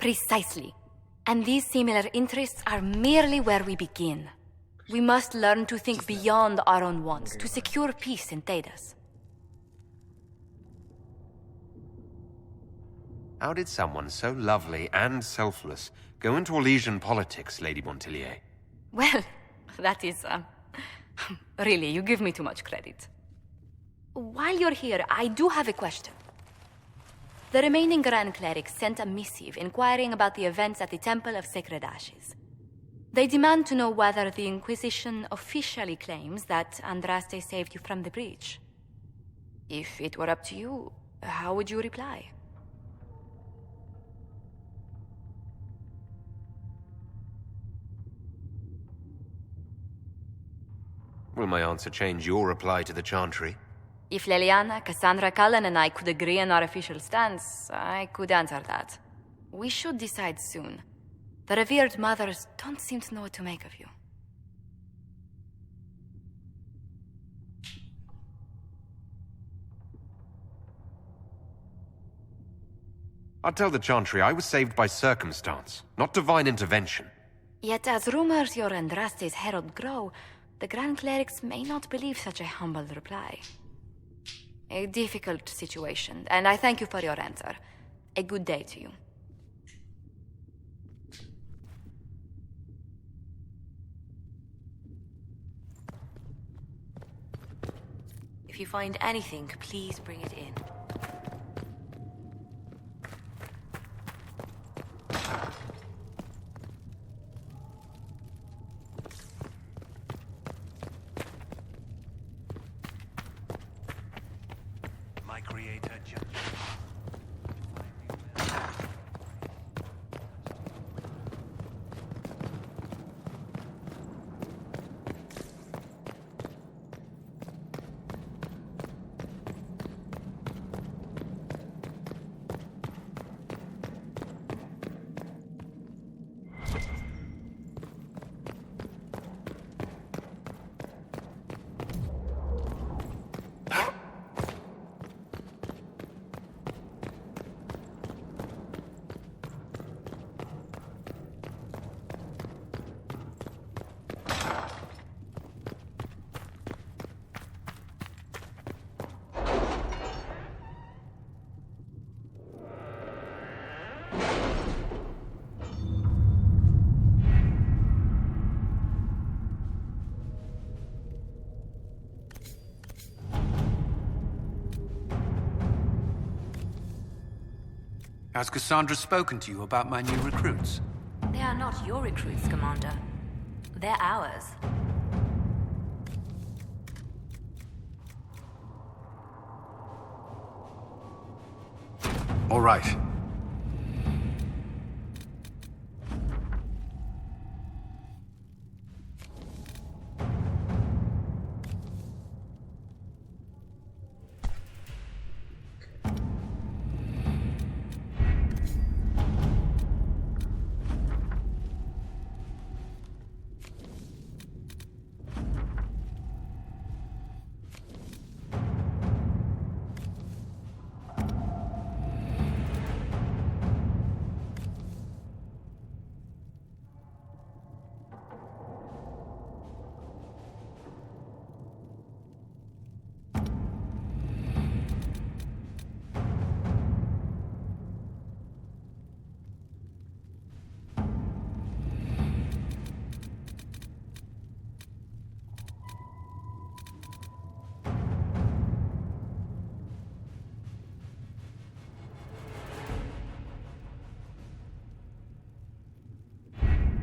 Precisely. And these similar interests are merely where we begin. We must learn to think beyond our own wants to secure peace in Thedas. How did someone so lovely and selfless go into Orlesian politics, Lady Montillier? Well, that is, really, you give me too much credit. While you're here, I do have a question. The remaining Grand Clerics sent a missive inquiring about the events at the Temple of Sacred Ashes. They demand to know whether the Inquisition officially claims that Andraste saved you from the breach. If it were up to you, how would you reply? Will my answer change your reply to the Chantry? If Leliana, Cassandra Cullen, and I could agree on our official stance, I could answer that. We should decide soon. The revered mothers don't seem to know what to make of you. I'll tell the Chantry I was saved by circumstance, not divine intervention. Yet as rumors your Andraste's herald grow, the Grand Clerics may not believe such a humble reply. A difficult situation, and I thank you for your answer. A good day to you. If you find anything, please bring it in. My creator judged. Has Cassandra spoken to you about my new recruits? They are not your recruits, Commander. They're ours. All right.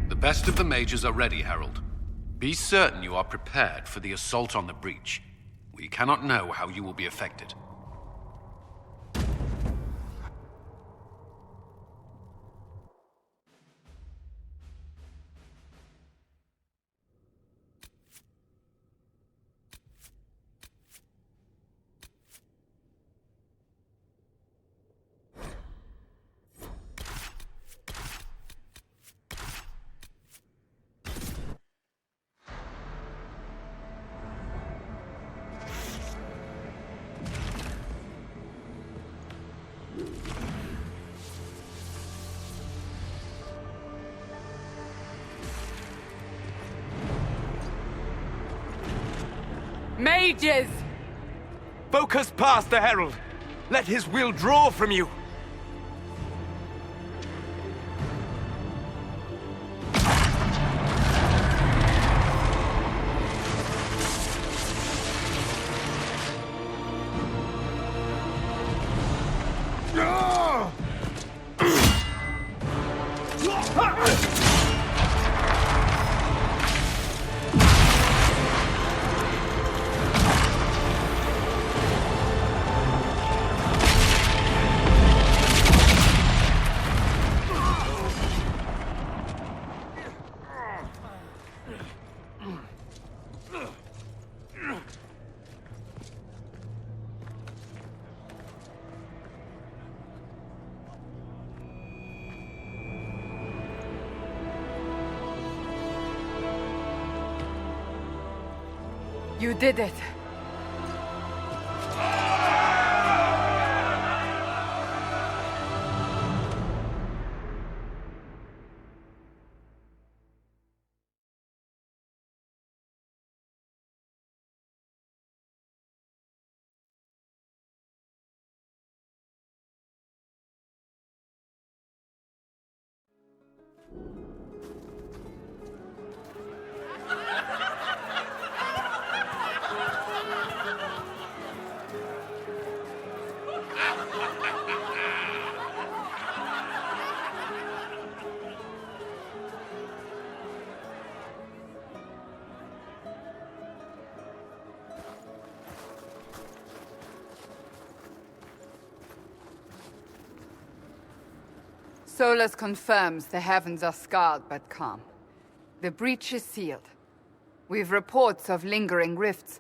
The best of the mages are ready, Herald. Be certain you are prepared for the assault on the breach. We cannot know how you will be affected. Mages! Focus past the Herald. Let his will draw from you. You did it. Solus confirms the heavens are scarred but calm. The breach is sealed. We've reports of lingering rifts,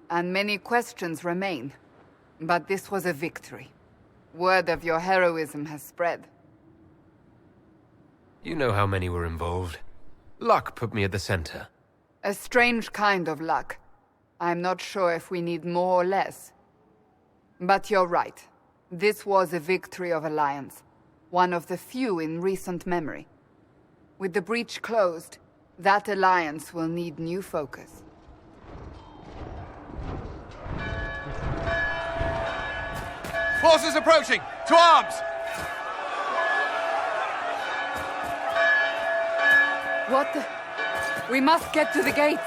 and many questions remain. But this was a victory. Word of your heroism has spread. You know how many were involved. Luck put me at the center. A strange kind of luck. I'm not sure if we need more or less. But you're right. This was a victory of Alliance. One of the few in recent memory. With the breach closed, that alliance will need new focus. Forces approaching! To arms! What the... We must get to the gates!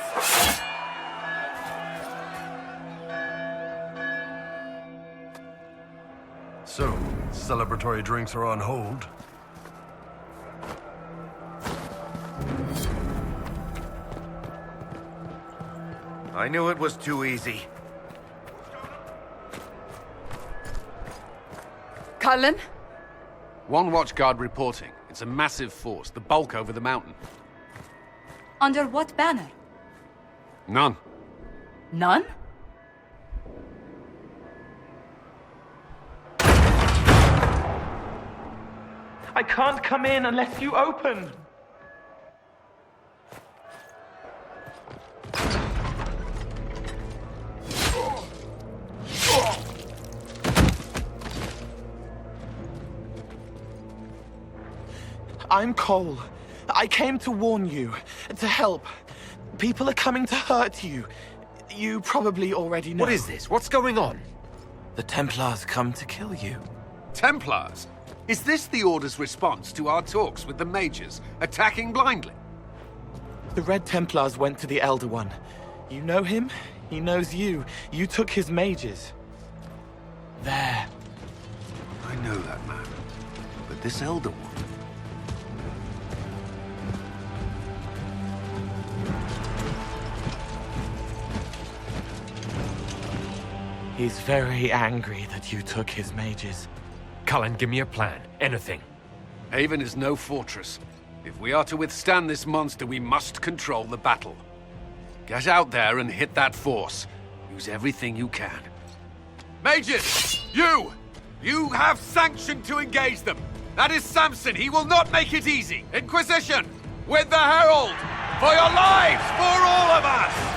So, celebratory drinks are on hold. I knew it was too easy. Cullen? One watchguard reporting. It's a massive force, the bulk over the mountain. Under what banner? None. None? I can't come in unless you open. I'm Cole. I came to warn you, to help. People are coming to hurt you. You probably already know. What is this? What's going on? The Templars come to kill you. Templars? Is this the Order's response to our talks with the mages, attacking blindly? The Red Templars went to the Elder One. You know him? He knows you. You took his mages. There. I know that man. But this Elder One... He's very angry that you took his mages. Cullen, give me a plan. Anything. Haven is no fortress. If we are to withstand this monster, we must control the battle. Get out there and hit that force. Use everything you can. Mages! You! You have sanction to engage them! That is Samson! He will not make it easy! Inquisition! With the Herald! For your lives! For all of us!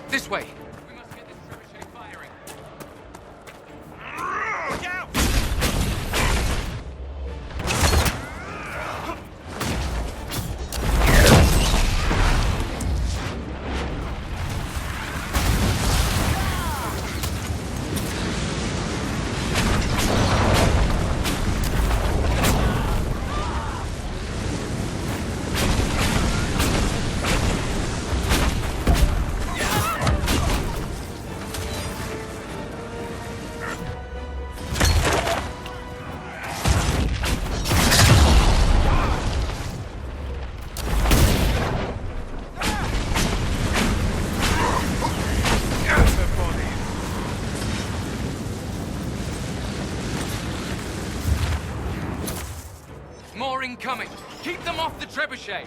This way! We must get this trebuchet firing. Look out! More incoming! Keep them off the trebuchet!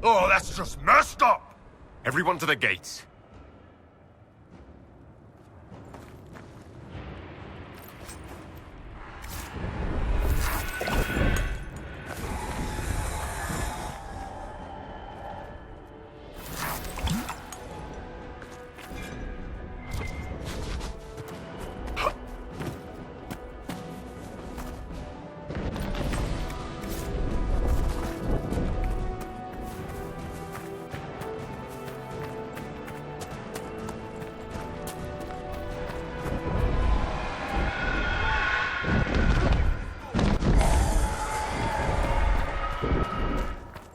Oh, that's just messed up! Everyone to the gates.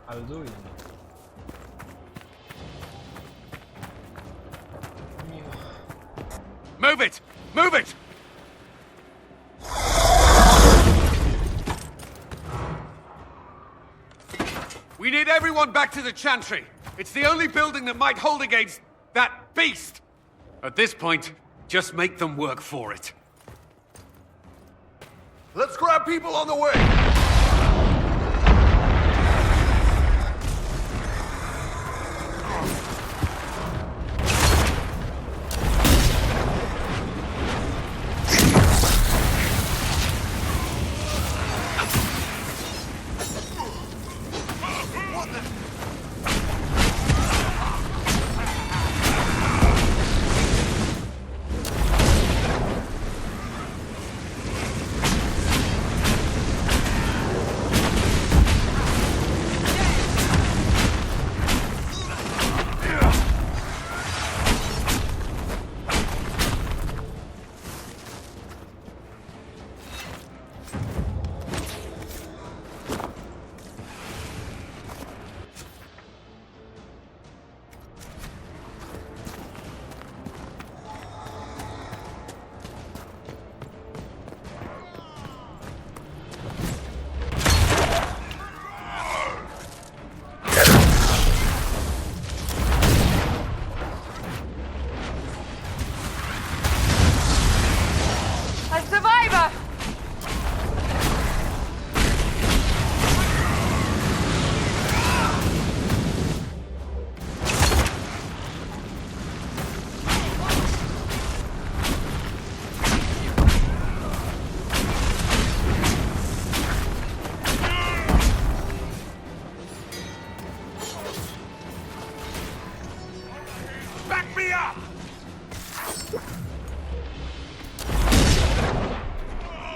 Hallelujah. Move it! Move it! We need everyone back to the Chantry. It's the only building that might hold against that beast. At this point, just make them work for it. Let's grab people on the way!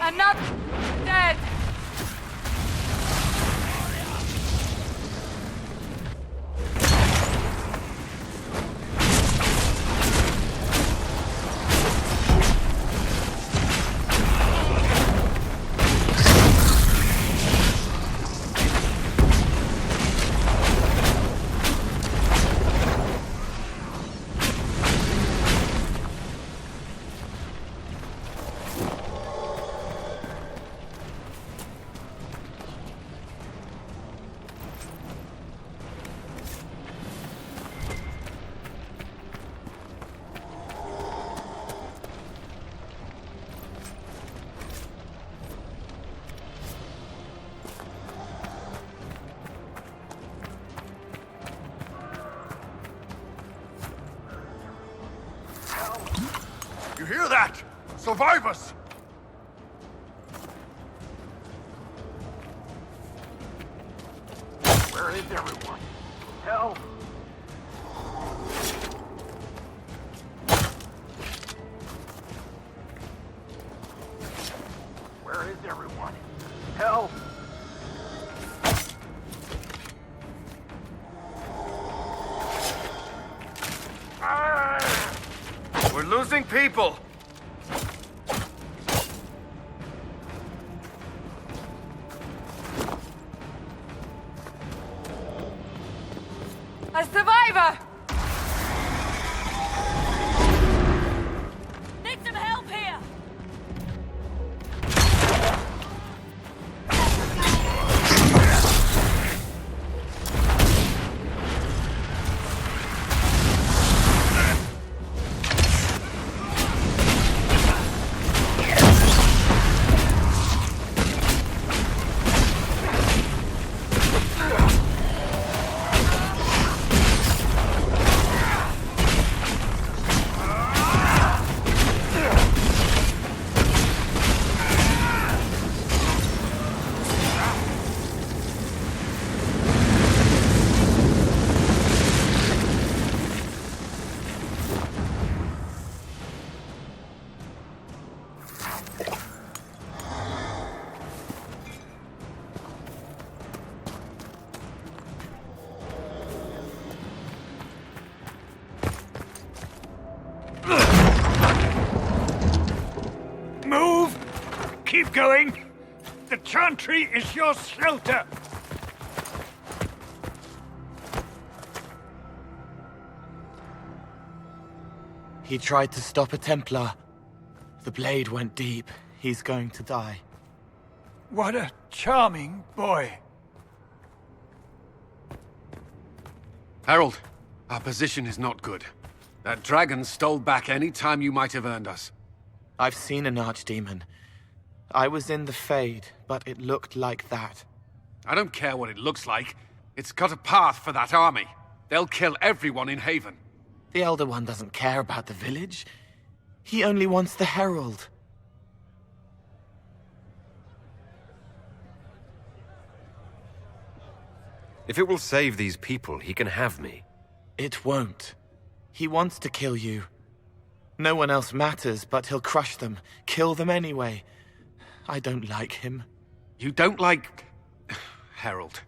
Another dead! You hear that? Survivors! Where is everyone? Help! Where is everyone? Help! We're losing people! A survivor! Need some help here! Move! Keep going! The chantry is your shelter! He tried to stop a Templar. The blade went deep. He's going to die. What a charming boy. Harold, our position is not good. That dragon stole back any time you might have earned us. I've seen an archdemon. I was in the Fade, but it looked like that. I don't care what it looks like. It's got a path for that army. They'll kill everyone in Haven. The Elder One doesn't care about the village. He only wants the Herald. If it will save these people, he can have me. It won't. He wants to kill you. No one else matters, but he'll crush them, kill them anyway. I don't like him. You don't like... Harold,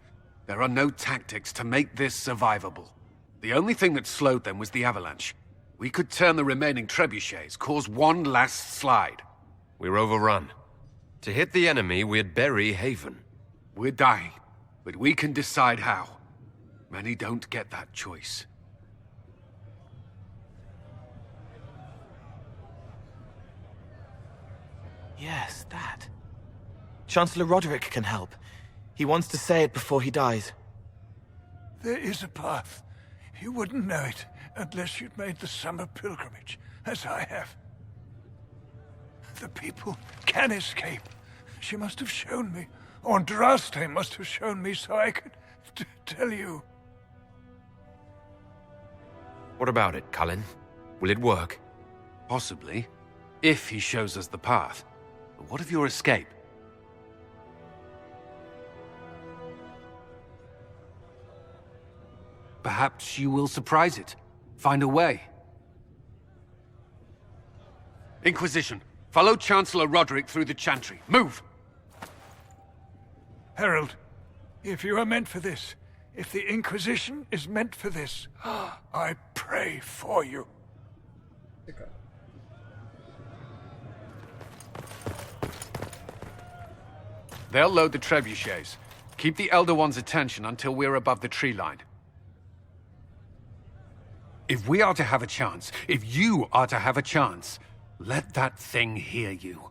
there are no tactics to make this survivable. The only thing that slowed them was the avalanche. We could turn the remaining trebuchets, cause one last slide. We're overrun. To hit the enemy, we'd bury Haven. We're dying, but we can decide how. Many don't get that choice. Yes, that. Chancellor Roderick can help. He wants to say it before he dies. There is a path. You wouldn't know it unless you'd made the summer pilgrimage, as I have. The people can escape. She must have shown me. Or Andraste must have shown me so I could tell you. What about it, Cullen? Will it work? Possibly, if he shows us the path. But what of your escape? Perhaps you will surprise it. Find a way. Inquisition, Follow Chancellor Roderick through the chantry. Move! Herald, if you are meant for this, if the Inquisition is meant for this, I pray for you. They'll load the trebuchets. Keep the Elder One's attention until we're above the tree line. If we are to have a chance, if you are to have a chance, let that thing hear you.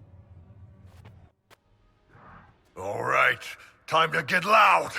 All right, time to get loud.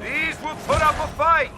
These will put up a fight!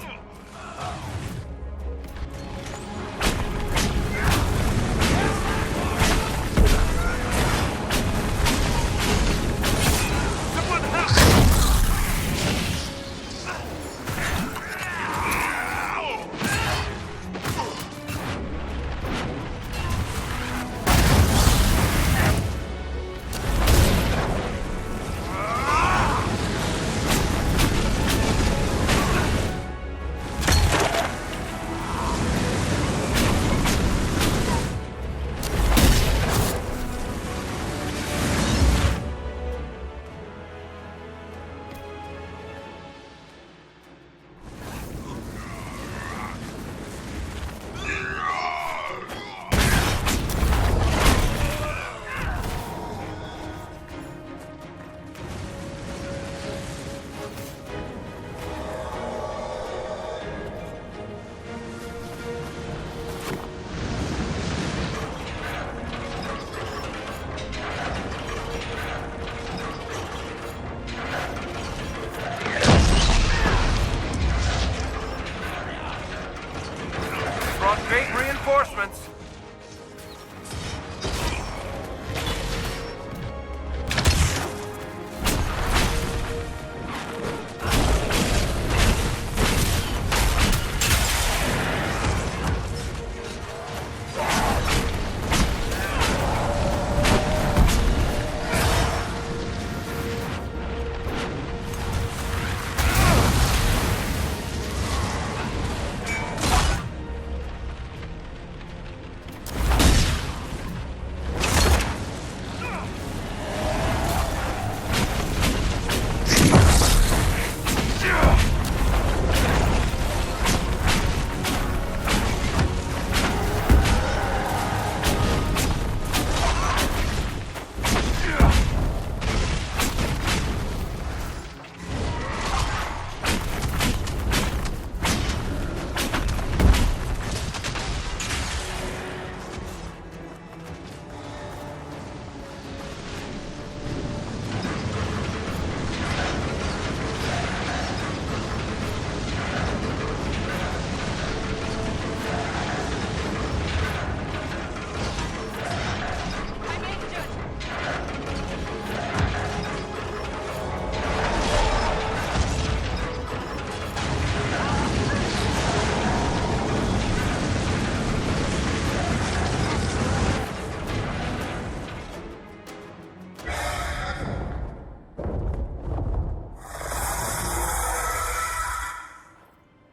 Brought great reinforcements.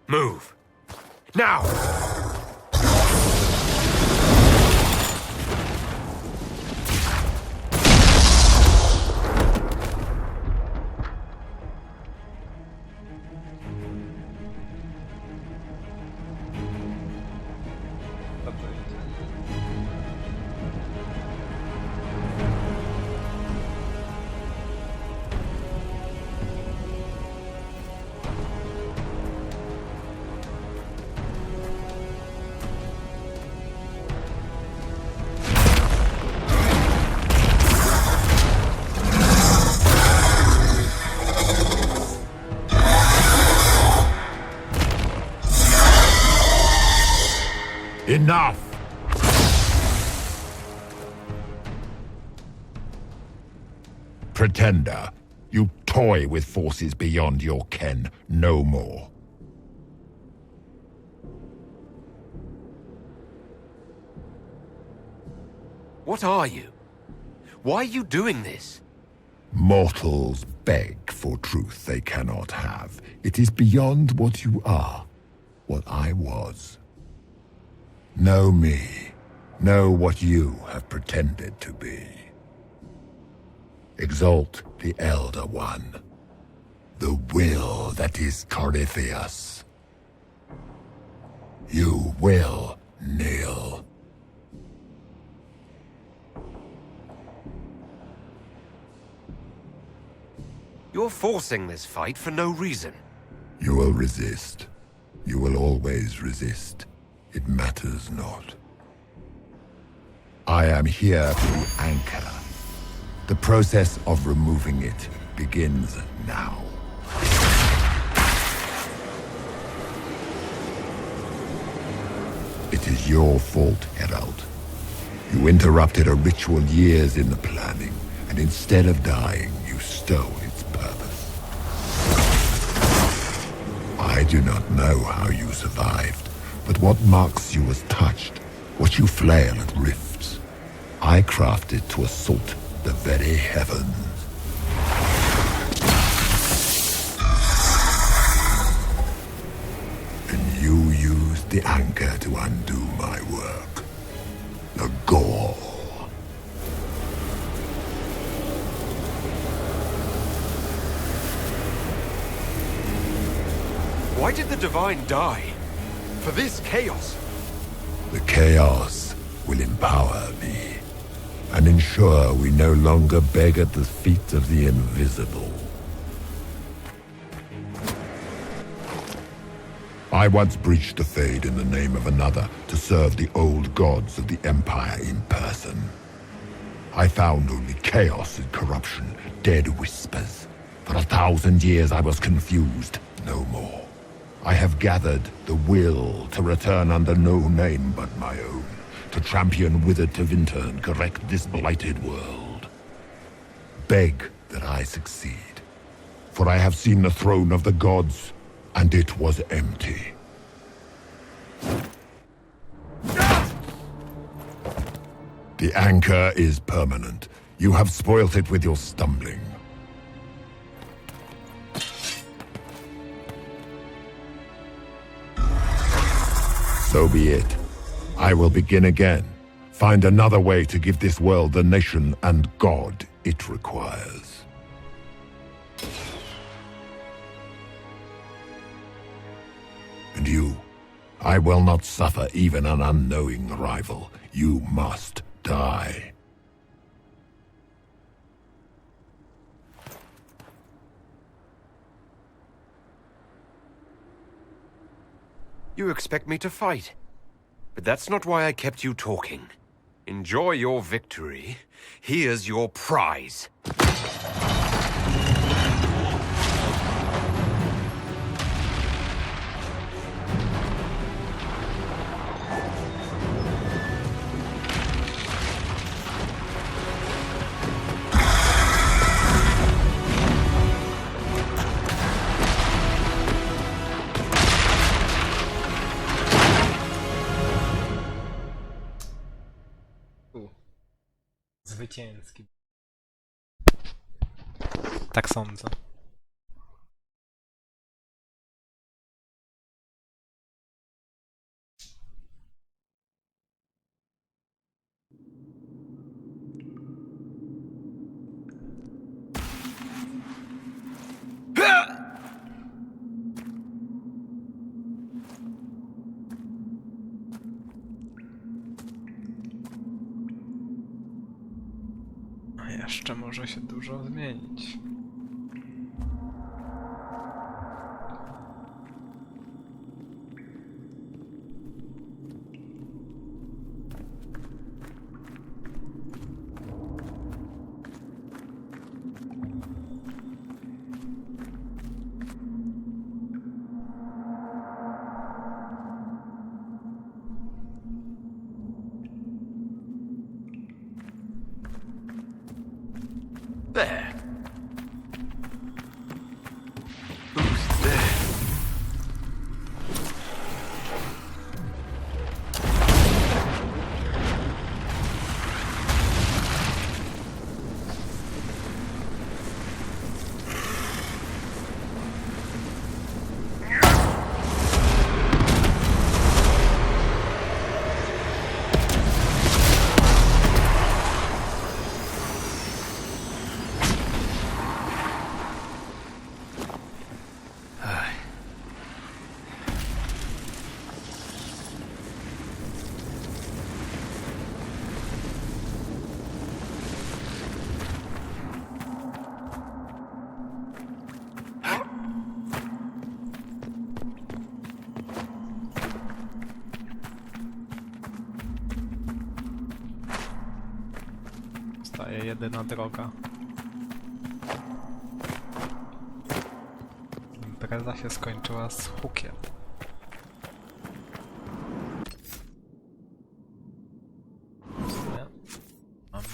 Move. Now! Enough! Pretender, you toy with forces beyond your ken no more. What are you? Why are you doing this? Mortals beg for truth they cannot have. It is beyond what you are, what I was. Know me. Know what you have pretended to be. Exalt the Elder One. The will that is Corypheus. You will kneel. You're forcing this fight for no reason. You will resist. You will always resist. It matters not. I am here to anchor. The process of removing it begins now. It is your fault, Herald. You interrupted a ritual years in the planning, and instead of dying, you stole its purpose. I do not know how you survived, but what marks you as touched, what you flail at rifts, I crafted to assault the very heavens. And you used the anchor to undo my work. The gore. Why did the Divine die? For this chaos? The chaos will empower me, and ensure we no longer beg at the feet of the invisible. I once breached the Fade in the name of another to serve the old gods of the Empire in person. I found only chaos and corruption, dead whispers. For 1,000 years I was confused, no more. I have gathered the will to return under no name but my own, to champion withered to winter and correct this blighted world. Beg that I succeed, for I have seen the throne of the gods, and it was empty. The anchor is permanent. You have spoilt it with your stumbling. So be it. I will begin again. Find another way to give this world the nation and God it requires. And you, I will not suffer even an unknowing rival. You must die. You expect me to fight. But that's not why I kept you talking. Enjoy your victory. Here's your prize. Zwycięski. Tak sądzę. Jeszcze może się dużo zmienić. There. Pozostaje jedyna droga. Impreza się skończyła z hukiem. Nie. Mamy.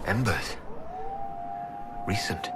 Embers. Recent.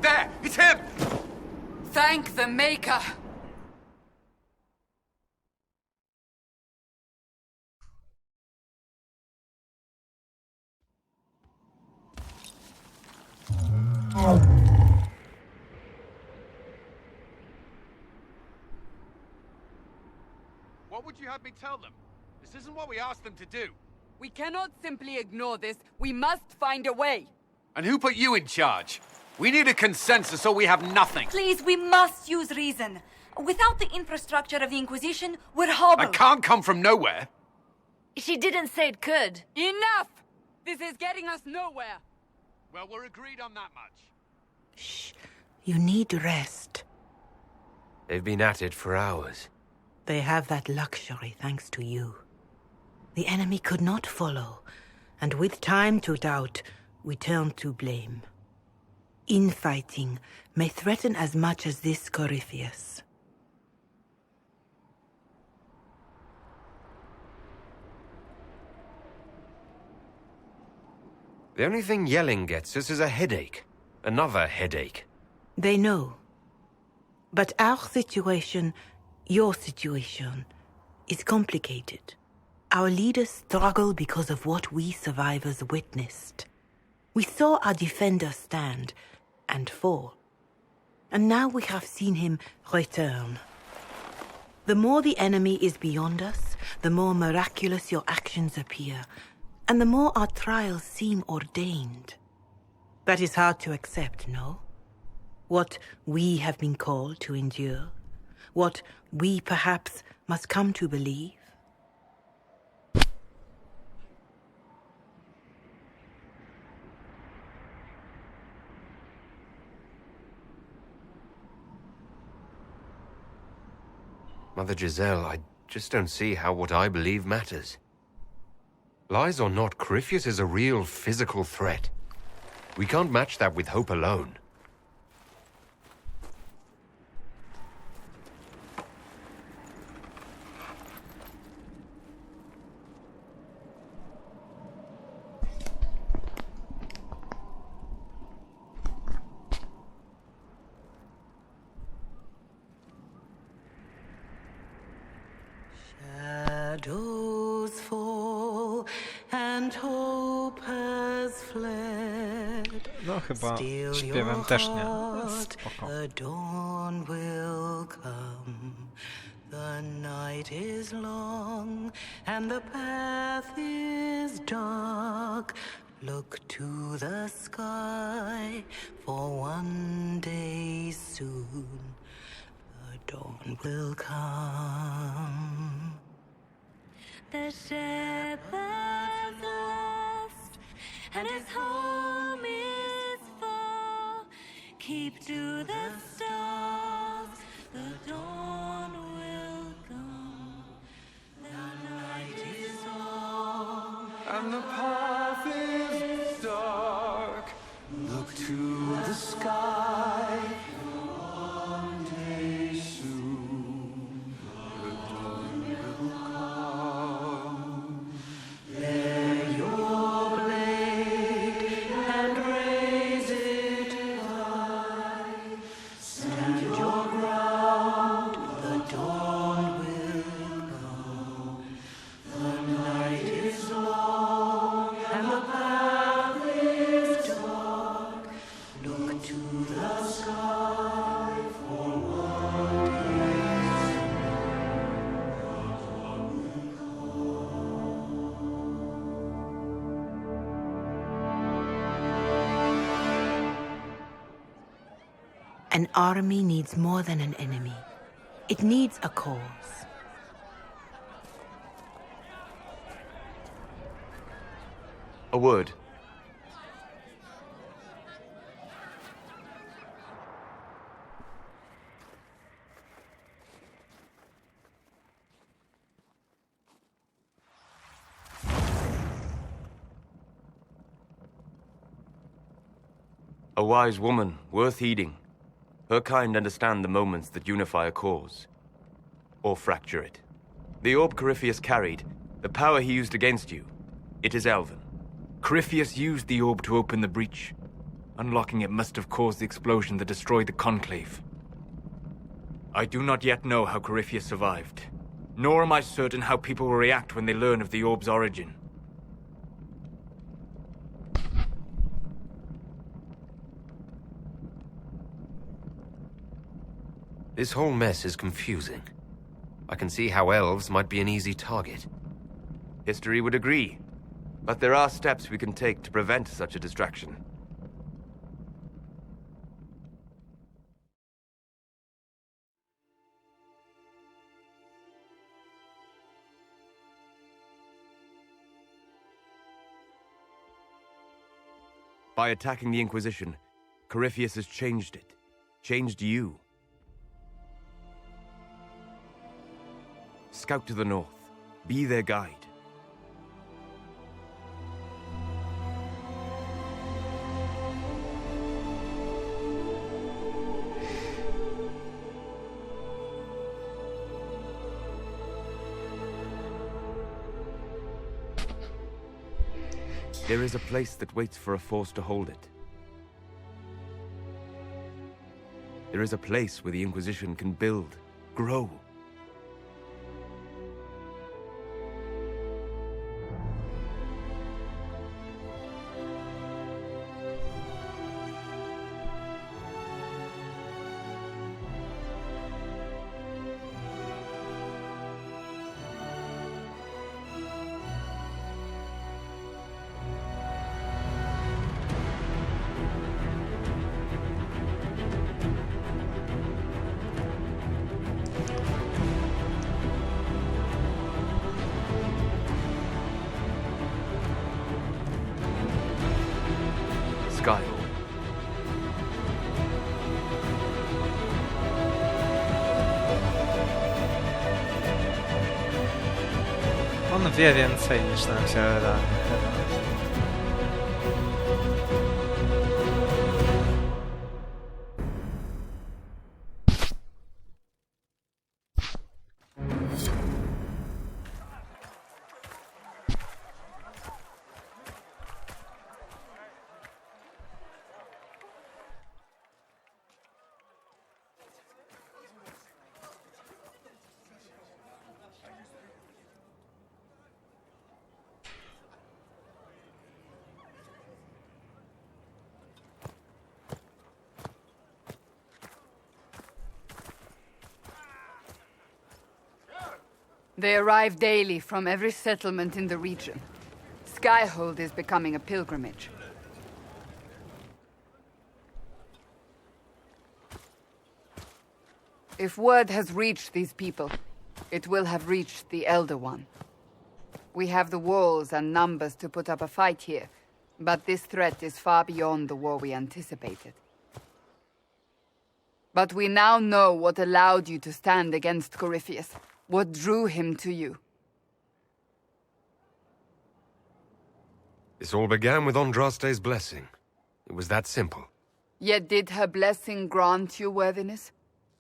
There! It's him! Thank the Maker! What would you have me tell them? This isn't what we asked them to do. We cannot simply ignore this. We must find a way. And who put you in charge? We need a consensus or we have nothing. Please, we must use reason. Without the infrastructure of the Inquisition, we're hobbled. I can't come from nowhere. She didn't say it could. Enough! This is getting us nowhere. Well, we're agreed on that much. Shh. You need rest. They've been at it for hours. They have that luxury thanks to you. The enemy could not follow, and with time to doubt, we turn to blame. Infighting may threaten as much as this Corypheus. The only thing yelling gets us is a headache. Another headache. They know. But our situation, your situation, is complicated. Our leaders struggle because of what we survivors witnessed. We saw our defender stand and fall. And now we have seen him return. The more the enemy is beyond us, the more miraculous your actions appear, and the more our trials seem ordained. That is hard to accept, no? What we have been called to endure, what we perhaps must come to believe. Mother Giselle, I just don't see how what I believe matters. Lies or not, Corypheus is a real physical threat. We can't match that with hope alone. Shadows fall and hope has fled. No chyba Still śpiewem też nie. your Spoko. heart, the dawn will come. The night is long and the path is dark. Look to the sky, for one day soon the dawn will come. The shepherd's lost, and his home is far. Keep to the stars, the dawn will come. The night is long, And the path is dark. Look to the sky. One day soon, the dawn will come. Bear your blade and raise it high. Stand your ground, the dawn will come. The night is long and the path is dark. Look to the sky for one day. An army needs more than an enemy. It needs a cause. A word. A wise woman, worth heeding. Her kind understand the moments that unify a cause. Or fracture it. The orb Corypheus carried, the power he used against you, it is elven. Corypheus used the orb to open the breach. Unlocking it must have caused the explosion that destroyed the Conclave. I do not yet know how Corypheus survived, nor am I certain how people will react when they learn of the orb's origin. This whole mess is confusing. I can see how elves might be an easy target. History would agree, but there are steps we can take to prevent such a distraction. By attacking the Inquisition, Corypheus has changed it. Changed you. Scout to the north. Be their guide. There is a place that waits for a force to hold it. There is a place where the Inquisition can build, grow. wie więcej niż nam się wydaje. They arrive daily from every settlement in the region. Skyhold is becoming a pilgrimage. If word has reached these people, it will have reached the Elder One. We have the walls and numbers to put up a fight here, but this threat is far beyond the war we anticipated. But we now know what allowed you to stand against Corypheus, what drew him to you. This all began with Andraste's blessing. It was that simple. Yet did her blessing grant you worthiness?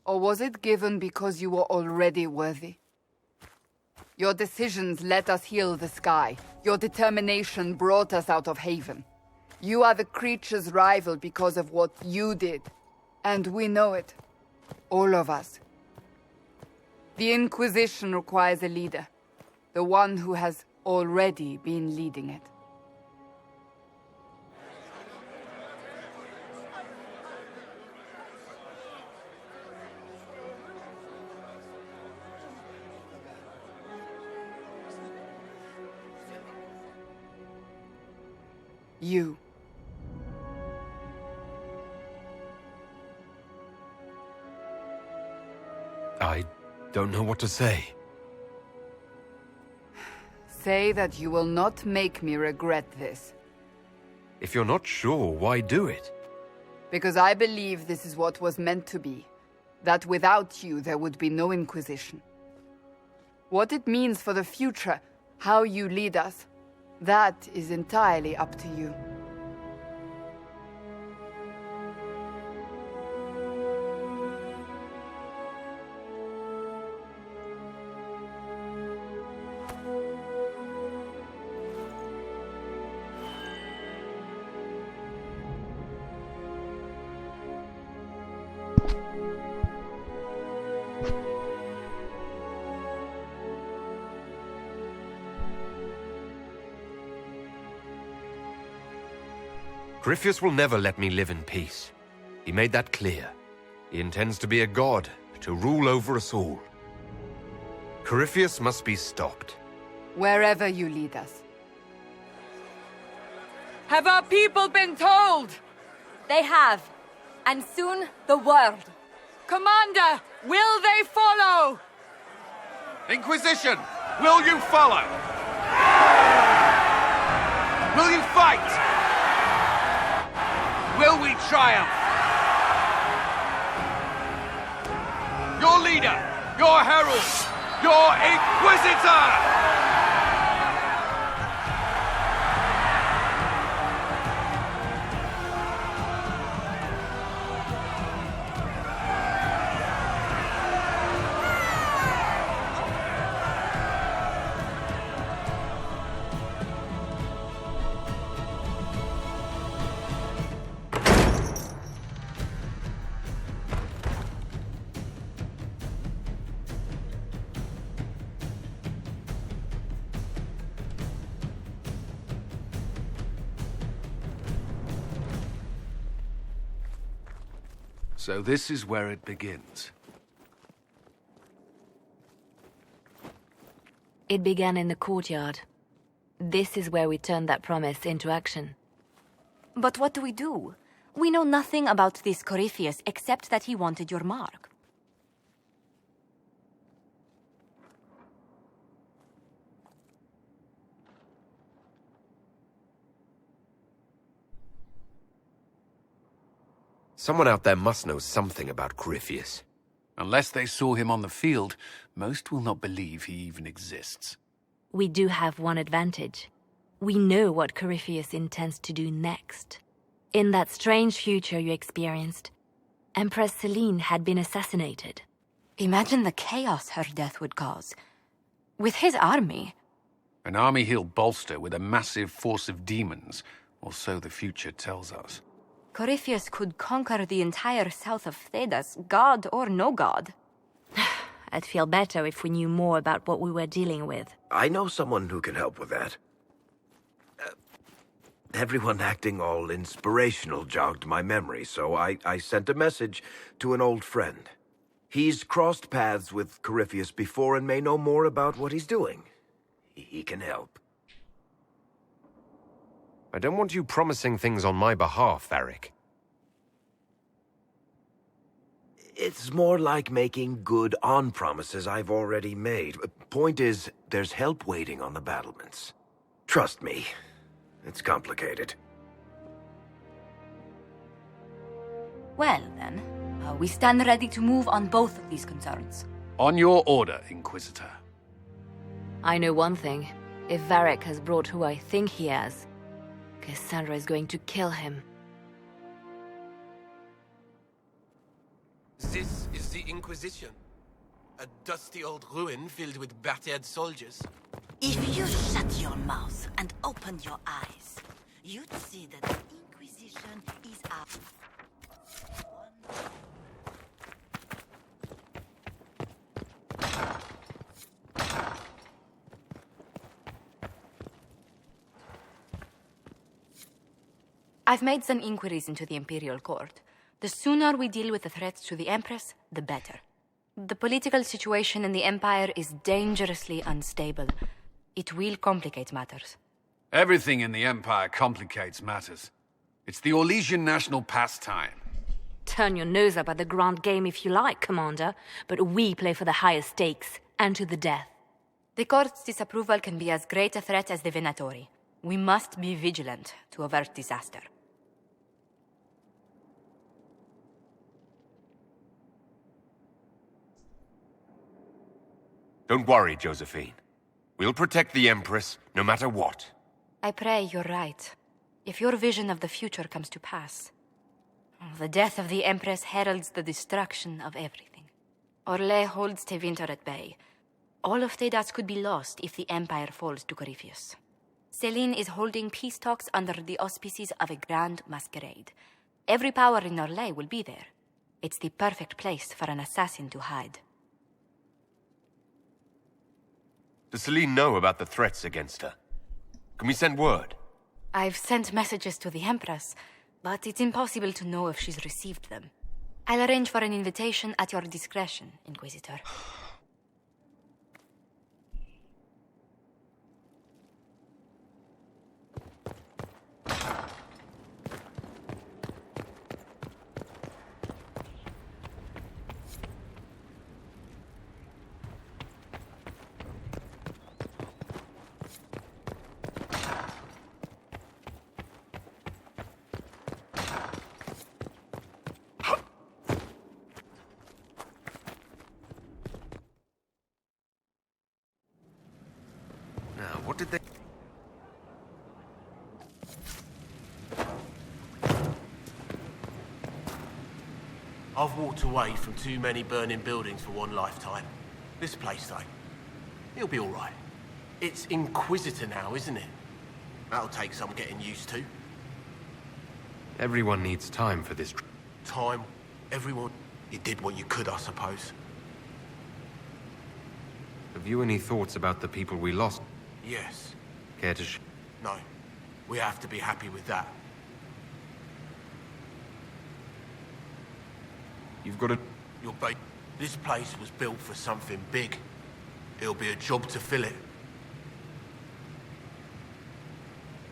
Or was it given because you were already worthy? Your decisions let us heal the sky. Your determination brought us out of Haven. You are the creature's rival because of what you did. And we know it. All of us. The Inquisition requires a leader. The one who has already been leading it. You. I don't know what to say. Say that you will not make me regret this. If you're not sure, why do it? Because I believe this is what was meant to be. That without you, there would be no Inquisition. What it means for the future, how you lead us, that is entirely up to you. Corypheus will never let me live in peace. He made that clear. He intends to be a god, to rule over us all. Corypheus must be stopped. Wherever you lead us. Have our people been told? They have. And soon, the world. Commander, will they follow? Inquisition, will you follow? Will you fight? Will we triumph? Your leader, your herald, your Inquisitor! So this is where it begins. It began in the courtyard. This is where we turned that promise into action. But what do we do? We know nothing about this Corypheus except that he wanted your mark. Someone out there must know something about Corypheus. Unless they saw him on the field, most will not believe he even exists. We do have one advantage. We know what Corypheus intends to do next. In that strange future you experienced, Empress Celine had been assassinated. Imagine the chaos her death would cause. With his army. An army he'll bolster with a massive force of demons, or so the future tells us. Corypheus could conquer the entire south of Thedas, god or no god. I'd feel better if we knew more about what we were dealing with. I know someone who can help with that. Everyone acting all inspirational jogged my memory, so I sent a message to an old friend. He's crossed paths with Corypheus before and may know more about what he's doing. He can help. I don't want you promising things on my behalf, Varric. It's more like making good on promises I've already made. Point is, there's help waiting on the battlements. Trust me, it's complicated. Well, then, we stand ready to move on both of these concerns. On your order, Inquisitor. I know one thing. If Varric has brought who I think he has, Cassandra is going to kill him. This is the Inquisition. A dusty old ruin filled with battered soldiers. If you shut your mouth and open your eyes, you'd see that the Inquisition is our... I've made some inquiries into the Imperial Court. The sooner we deal with the threats to the Empress, the better. The political situation in the Empire is dangerously unstable. It will complicate matters. Everything in the Empire complicates matters. It's the Orlesian national pastime. Turn your nose up at the grand game if you like, Commander, but we play for the highest stakes, and to the death. The Court's disapproval can be as great a threat as the Venatori. We must be vigilant to avert disaster. Don't worry, Josephine. We'll protect the Empress, no matter what. I pray you're right. If your vision of the future comes to pass, the death of the Empress heralds the destruction of everything. Orlais holds Tevinter at bay. All of Thedas could be lost if the Empire falls to Corypheus. Celine is holding peace talks under the auspices of a grand masquerade. Every power in Orlais will be there. It's the perfect place for an assassin to hide. Does Celine know about the threats against her? Can we send word? I've sent messages to the Empress, but it's impossible to know if she's received them. I'll arrange for an invitation at your discretion, Inquisitor. Now, what did they... I've walked away from too many burning buildings for one lifetime. This place, though, it'll be all right. It's Inquisitor now, isn't it? That'll take some getting used to. Everyone needs time for this. Time, everyone. You did what you could, I suppose. Have you any thoughts about the people we lost? Yes. Care to No. We have to be happy with that. You've got to... Your bait. This place was built for something big. It'll be a job to fill it.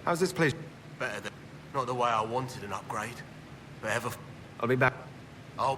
How's this place? Better than... Not the way I wanted an upgrade. But ever... I'll be back. Oh.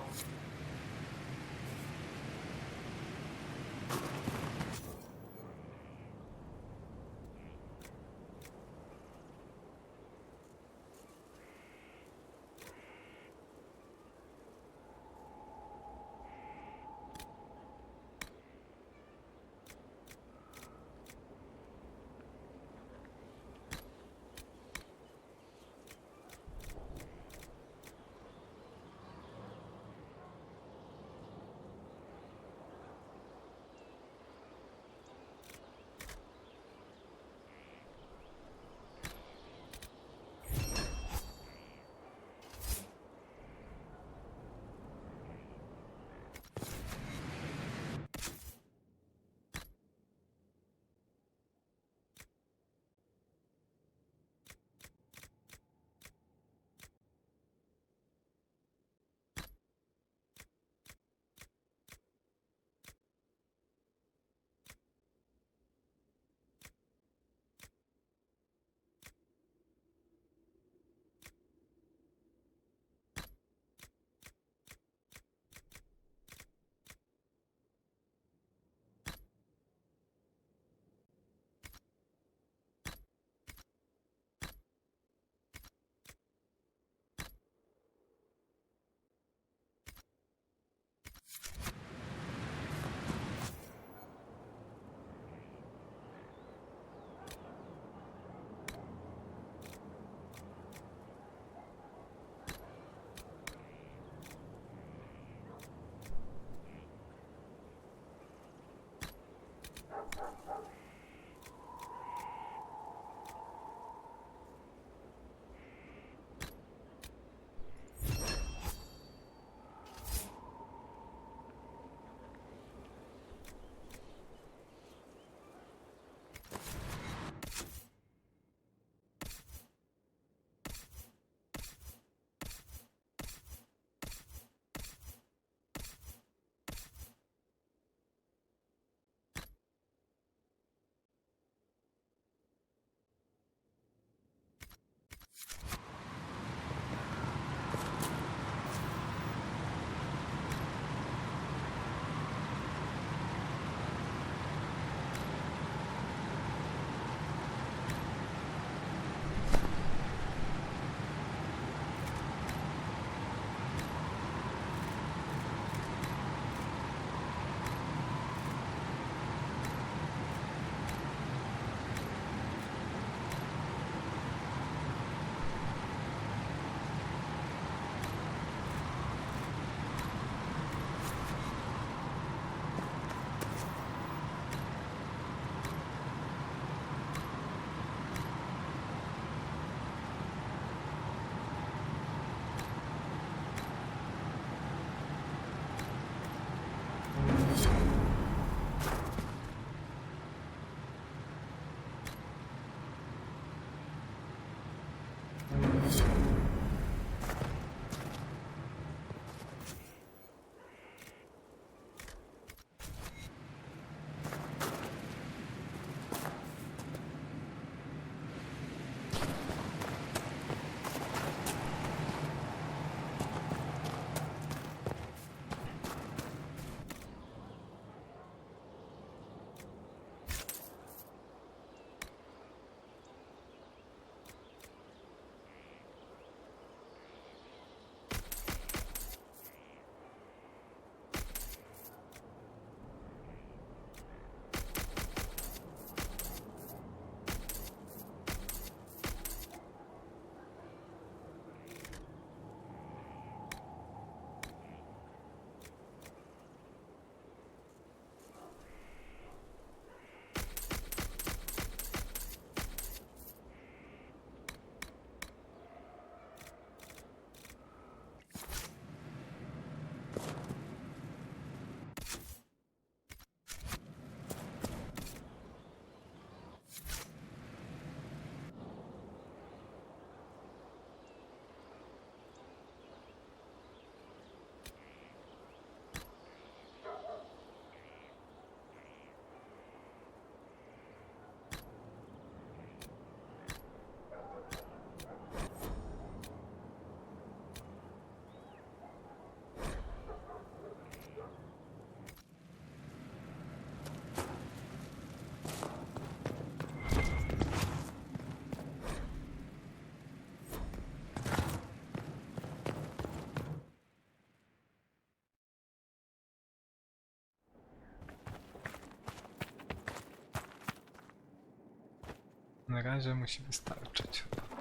Na razie musi wystarczyć chyba.